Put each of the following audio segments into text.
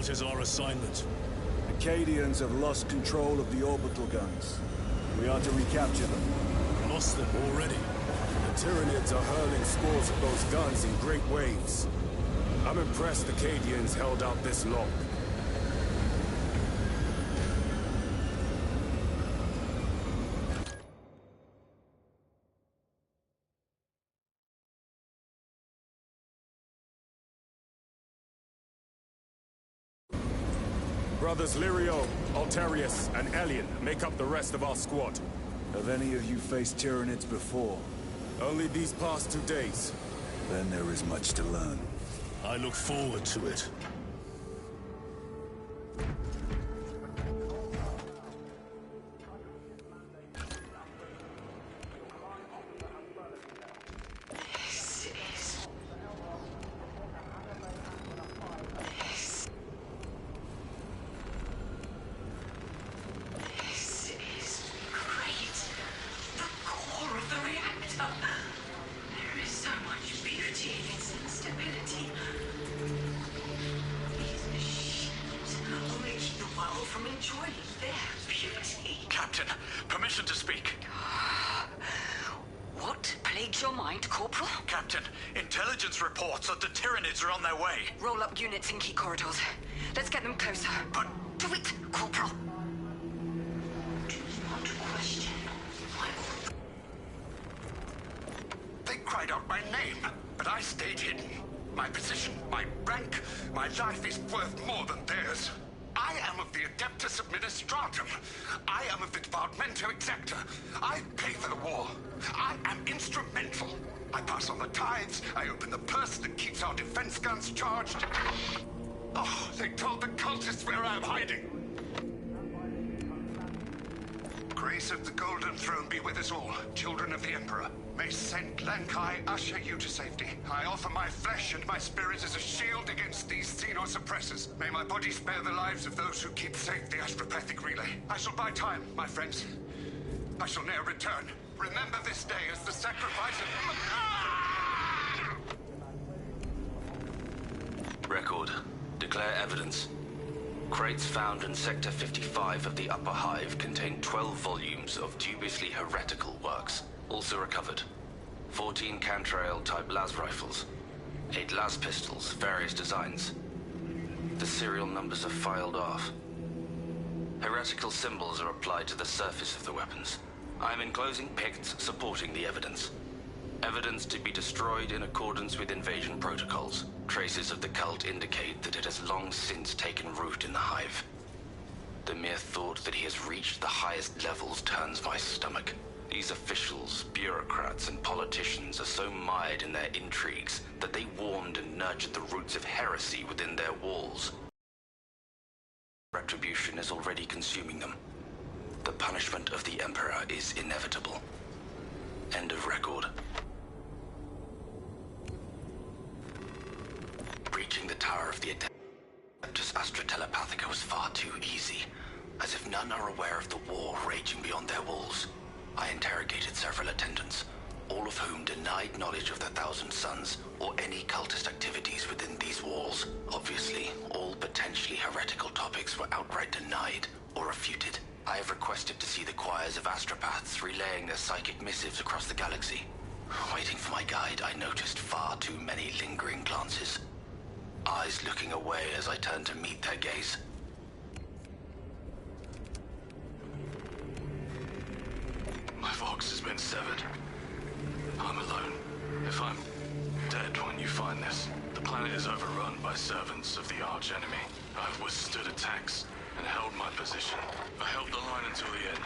What is our assignment? Acadians have lost control of the orbital guns. We are to recapture them. Lost them already. The Tyranids are hurling scores of those guns in great waves. I'm impressed Acadians held out this long. Brothers Lirio, Altarius, and Elian make up the rest of our squad. Have any of you faced Tyranids before? Only these past 2 days. Then there is much to learn. I look forward to it. Captain, permission to speak. What plagued your mind, Corporal? Captain, intelligence reports that the Tyranids are on their way. Roll up units in key corridors. Let's get them closer. But do it, Corporal. Do not question my order. They cried out my name, but I stayed hidden. My position, my rank, my life is worth more than theirs. I am of the Adeptus Administratum. I am of the Departamento Exacta. I pay for the war. I am instrumental. I pass on the tithes. I open the purse that keeps our defense guns charged. Oh, they told the cultists where I am hiding. Grace of the Golden Throne be with us all, children of the Emperor. May Saint Lankai usher you to safety. I offer my flesh and my spirit as a shield against these Xenos oppressors. May my body spare the lives of those who keep safe the astropathic relay. I shall buy time, my friends. I shall ne'er return. Remember this day as the sacrifice of... Record. Declare evidence. Crates found in Sector 55 of the Upper Hive contain 12 volumes of dubiously heretical works. Also recovered. 14 Cantrail-type las rifles. 8 las pistols, various designs. The serial numbers are filed off. Heretical symbols are applied to the surface of the weapons. I am enclosing picts supporting the evidence. Evidence to be destroyed in accordance with invasion protocols. Traces of the cult indicate that it has long since taken root in the Hive. The mere thought that he has reached the highest levels turns my stomach. These officials, bureaucrats, and politicians are so mired in their intrigues that they warmed and nurtured the roots of heresy within their walls. Retribution is already consuming them. The punishment of the Emperor is inevitable. End of record. Breaching the tower of the Adeptus Astra Telepathica was far too easy, as if none are aware of the war raging beyond their walls. I interrogated several attendants, all of whom denied knowledge of the Thousand Suns or any cultist activities within these walls. Obviously, all potentially heretical topics were outright denied or refuted. I have requested to see the choirs of astropaths relaying their psychic missives across the galaxy. Waiting for my guide, I noticed far too many lingering glances. Eyes looking away as I turned to meet their gaze. My Vox has been severed. I'm alone. If I'm dead when you find this, the planet is overrun by servants of the archenemy. I've withstood attacks and held my position. I held the line until the end.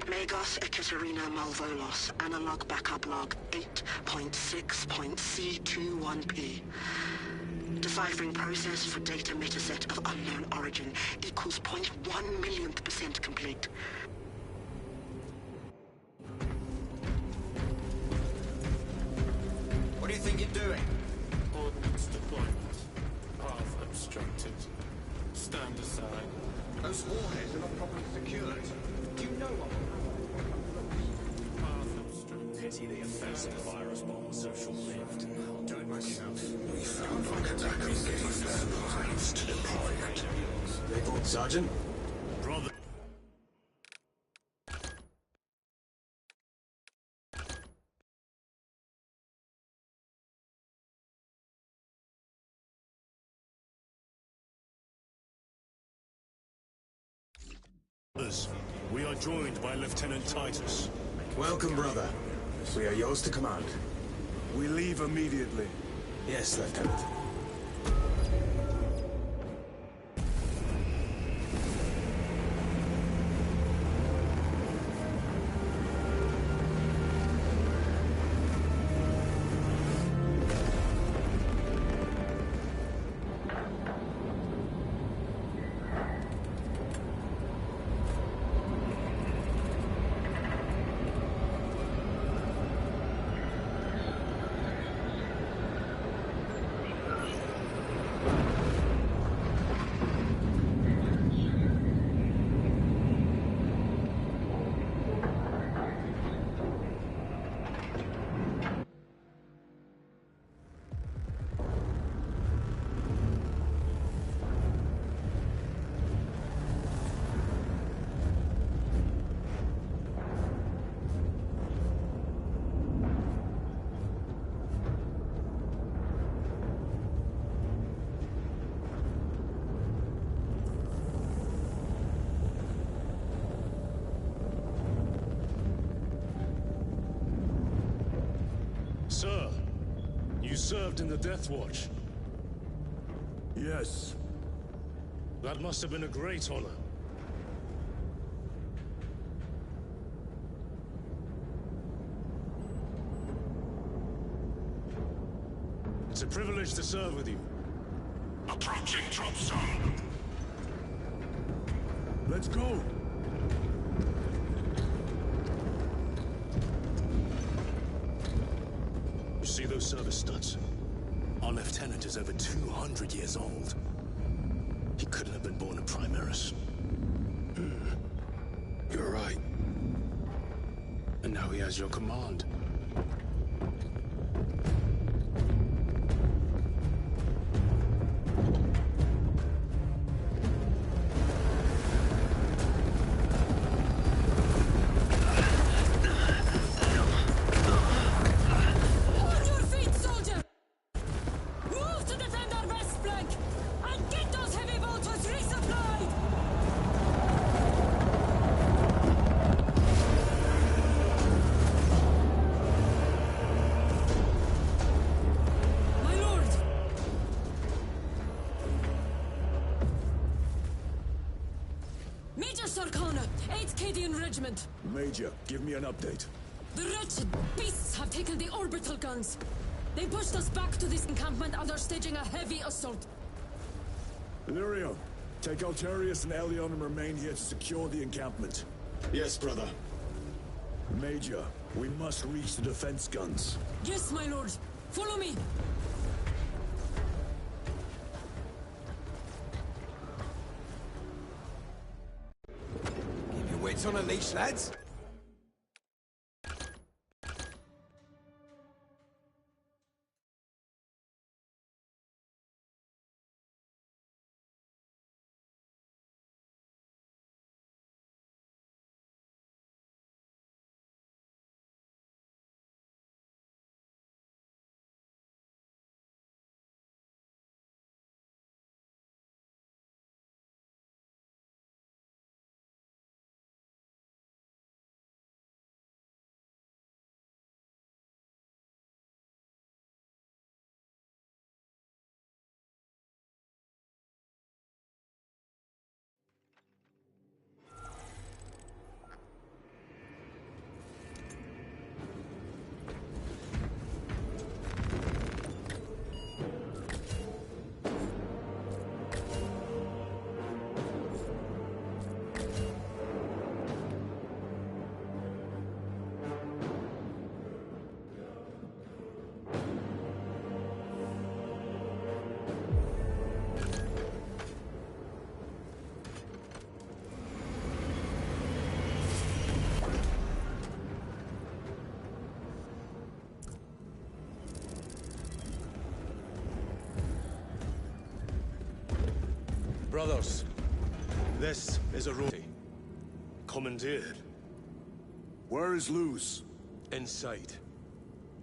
Megos Ekaterina Malvolos, analog backup log 8.6.C21P. Deciphering process for data metaset of unknown origin equals 0.1 millionth % complete. What do you think you're doing? Ordnance deployment. Path obstructed. Stand aside. Those warheads are not properly secured. Do you know what? Path obstructed. Pity the effects of the virus bomb was so short-lived. I'll do it myself. We found Vakataki gave their lives to deploy it. Sergeant? Brother. We are joined by Lieutenant Titus. Welcome, brother. We are yours to command. We leave immediately. Yes, Lieutenant. Sir, you served in the Death Watch. Yes. That must have been a great honor. It's a privilege to serve with you. Approaching drop zone. Let's go! You see those service studs? Our lieutenant is over 200 years old. He couldn't have been born in Primaris. You're right. And now he has your command. On your feet, soldier! Move to defend our west flank! And get those heavy bolters resupplied! My lord! Major Sarkana, 8th Cadian Regiment. Major, give me an update. The wretched beasts have taken the orbital guns. They pushed us back to this encampment and are staging a heavy assault. Illyrio, take Altarius and Elion and remain here to secure the encampment. Yes, brother. Major, we must reach the defense guns. Yes, my lord. Follow me. Keep your wits on a leash, lads. Brothers, this is a road. Commandeered. Where is Luz? Inside.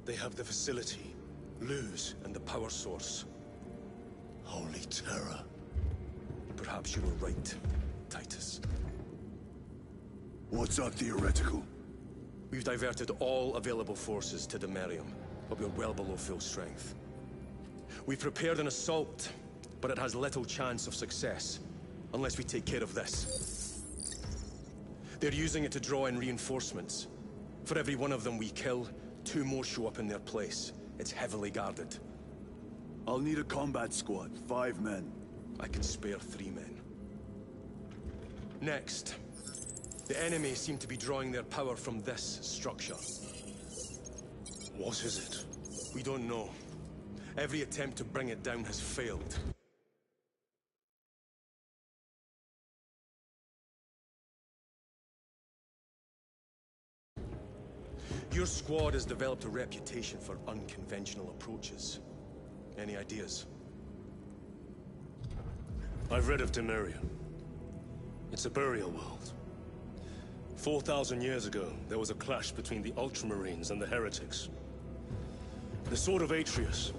They have the facility, Luz, and the power source. Holy terror. Perhaps you were right, Titus. What's our theoretical? We've diverted all available forces to Demerium, but we're well below full strength. We've prepared an assault, but it has little chance of success, unless we take care of this. They're using it to draw in reinforcements. For every one of them we kill, 2 more show up in their place. It's heavily guarded. I'll need a combat squad, 5 men. I can spare 3 men. Next, the enemy seem to be drawing their power from this structure. What is it? We don't know. Every attempt to bring it down has failed. Your squad has developed a reputation for unconventional approaches. Any ideas? I've read of Demerium. It's a burial world. 4,000 years ago, there was a clash between the Ultramarines and the Heretics. The Sword of Atreus,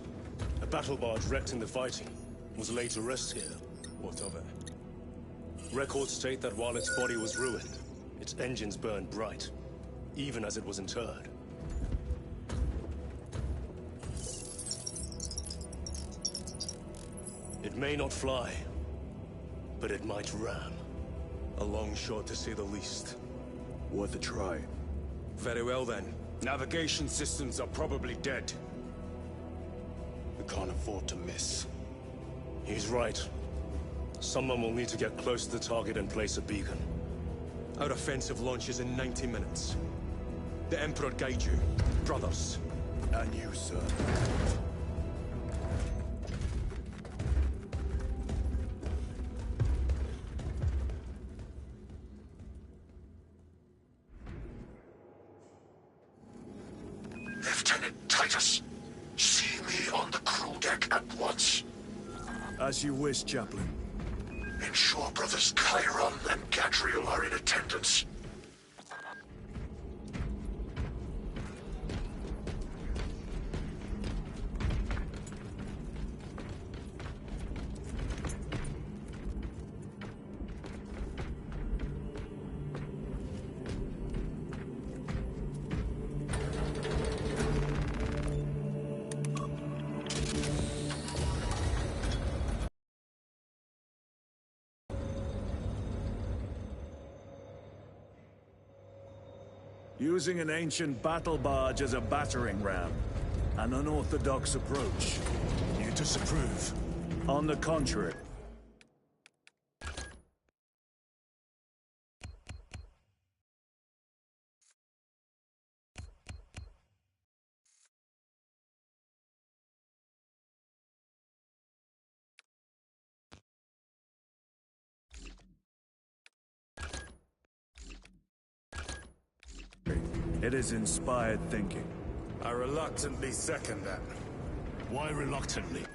a battle barge wrecked in the fighting, was laid to rest here. What of it? Records state that while its body was ruined, its engines burned bright, even as it was interred. It may not fly, but it might ram. A long shot, to say the least. Worth a try. Very well, then. Navigation systems are probably dead. We can't afford to miss. He's right. Someone will need to get close to the target and place a beacon. Our offensive launches in 90 minutes. The Emperor guide you, brothers. And you, sir. Lieutenant Titus, see me on the crew deck at once. As you wish, Chaplain. Ensure brothers Chiron and Gadriel are in attendance. Using an ancient battle barge as a battering ram. An unorthodox approach. You disapprove? On the contrary. It is inspired thinking. I reluctantly second that. Why reluctantly?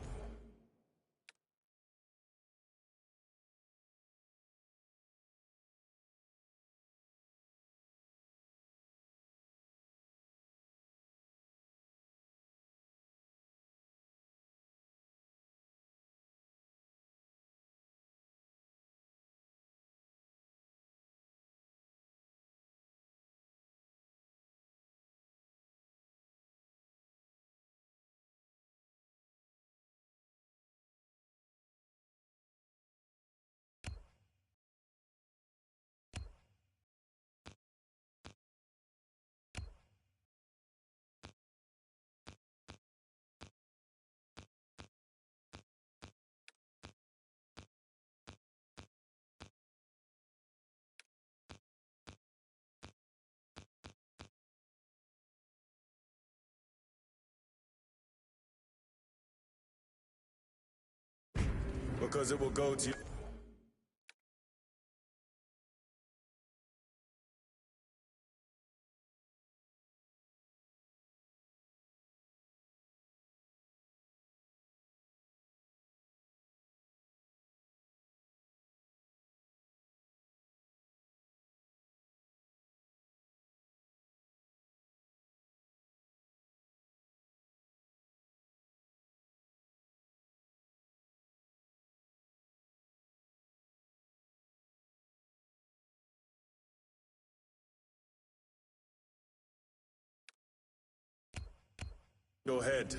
Because it will go to... Go ahead.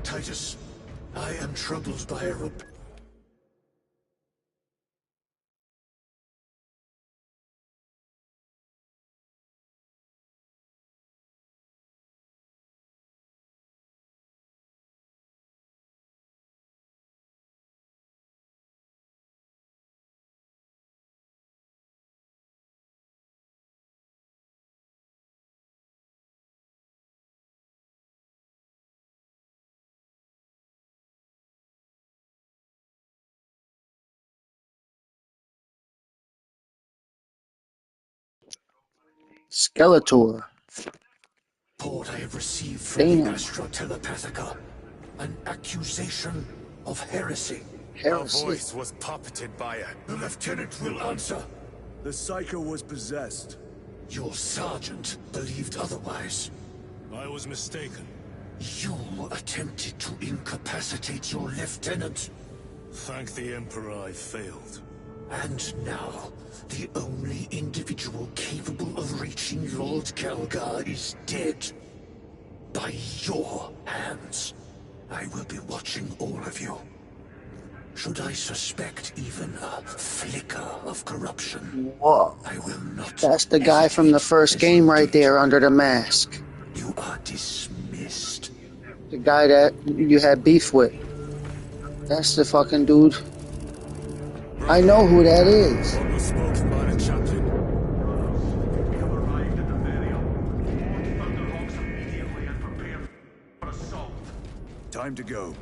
Titus, I am troubled by a Skeletor. report I have received from the Damn. Astra Telepathica. An accusation of heresy. Our voice was puppeted by it. The lieutenant will answer. The Psycho was possessed. Your sergeant believed otherwise. I was mistaken. You attempted to incapacitate your lieutenant. Thank the Emperor I failed. And now, the only individual capable of reaching Lord Kelgar is dead. By your hands. I will be watching all of you. Should I suspect even a flicker of corruption, Whoa. I will not. That's the guy from the first game right there under the mask. You are dismissed. The guy that you had beef with. That's the fucking dude. I know who that is. What was spoken by the chaplain? We have arrived at the Merium. Time to go.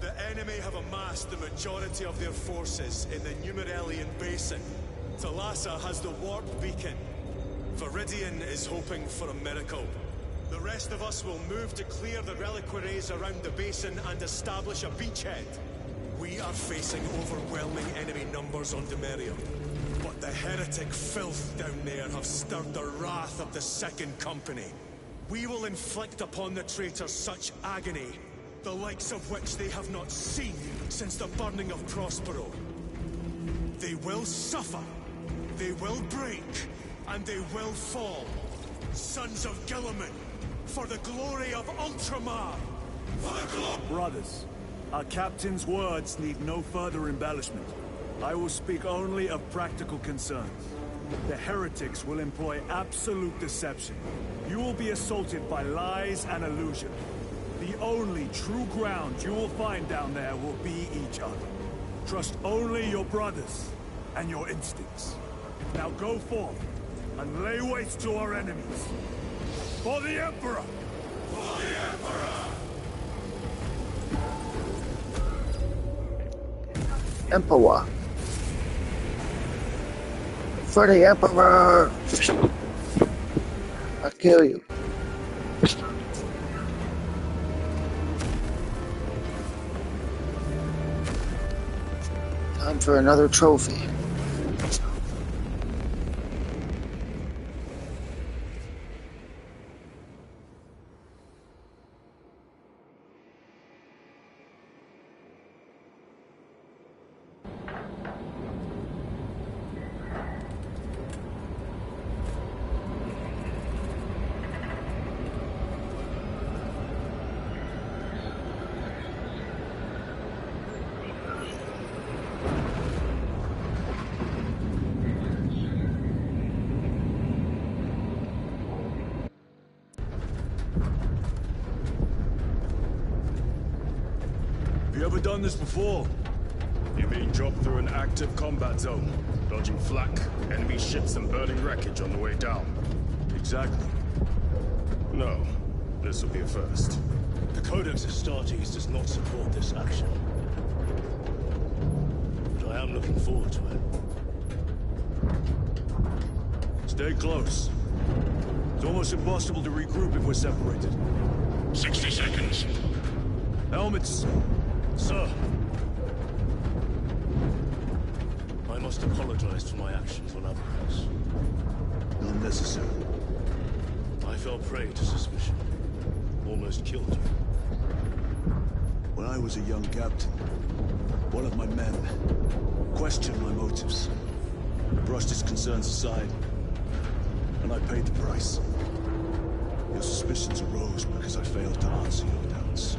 The enemy have amassed the majority of their forces in the Numeralian Basin. Thalassa has the warp beacon. Viridian is hoping for a miracle. The rest of us will move to clear the reliquaries around the basin and establish a beachhead. We are facing overwhelming enemy numbers on Demerium. But the heretic filth down there have stirred the wrath of the Second Company. We will inflict upon the traitors such agony, the likes of which they have not seen since the burning of Prospero. They will suffer, they will break, and they will fall. Sons of Gilliman, for the glory of Ultramar! Brothers, our captain's words need no further embellishment. I will speak only of practical concerns. The heretics will employ absolute deception. You will be assaulted by lies and illusion. The only true ground you will find down there will be each other. Trust only your brothers and your instincts. Now go forth and lay waste to our enemies. For the Emperor! For the Emperor! Emperor. For the Emperor! I'll kill you. Time for another trophy. You ever done this before? You mean drop through an active combat zone, dodging flak, enemy ships and burning wreckage on the way down? Exactly. No, this will be a first. The Codex Astartes does not support this action. But I am looking forward to it. Stay close. It's almost impossible to regroup if we're separated. 60 seconds. Helmets! Sir, I must apologize for my actions on Aberrace. Unnecessary. I fell prey to suspicion. Almost killed you. When I was a young captain, one of my men questioned my motives, brushed his concerns aside, and I paid the price. Your suspicions arose because I failed to answer your doubts.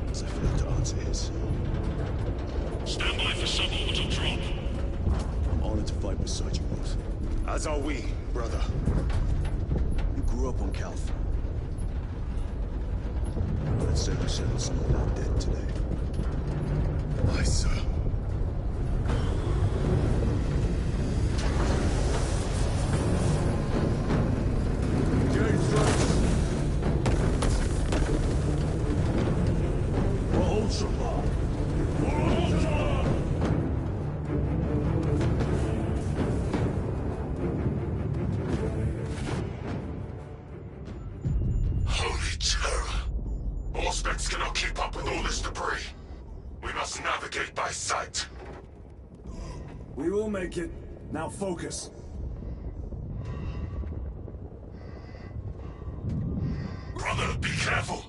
As I failed to answer his. Stand by for suborbital drop. I'm honored to fight beside you both. As are we, brother. You grew up on Calth. Let's say we settle some of that debt today. Aye, sir. Holy terror! Auspex cannot keep up with all this debris. We must navigate by sight. We will make it. Now focus. Brother, be careful!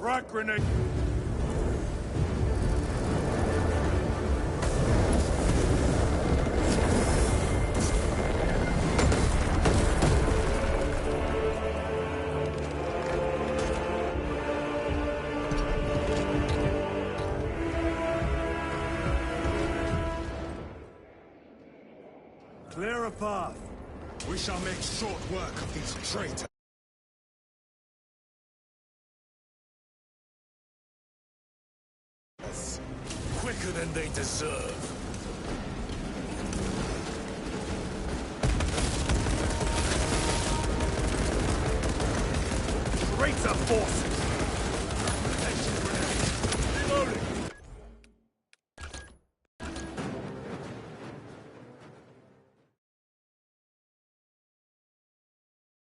Frag grenade! Clear a path. We shall make short work of these traitors. Quicker than they deserve. Traitor forces!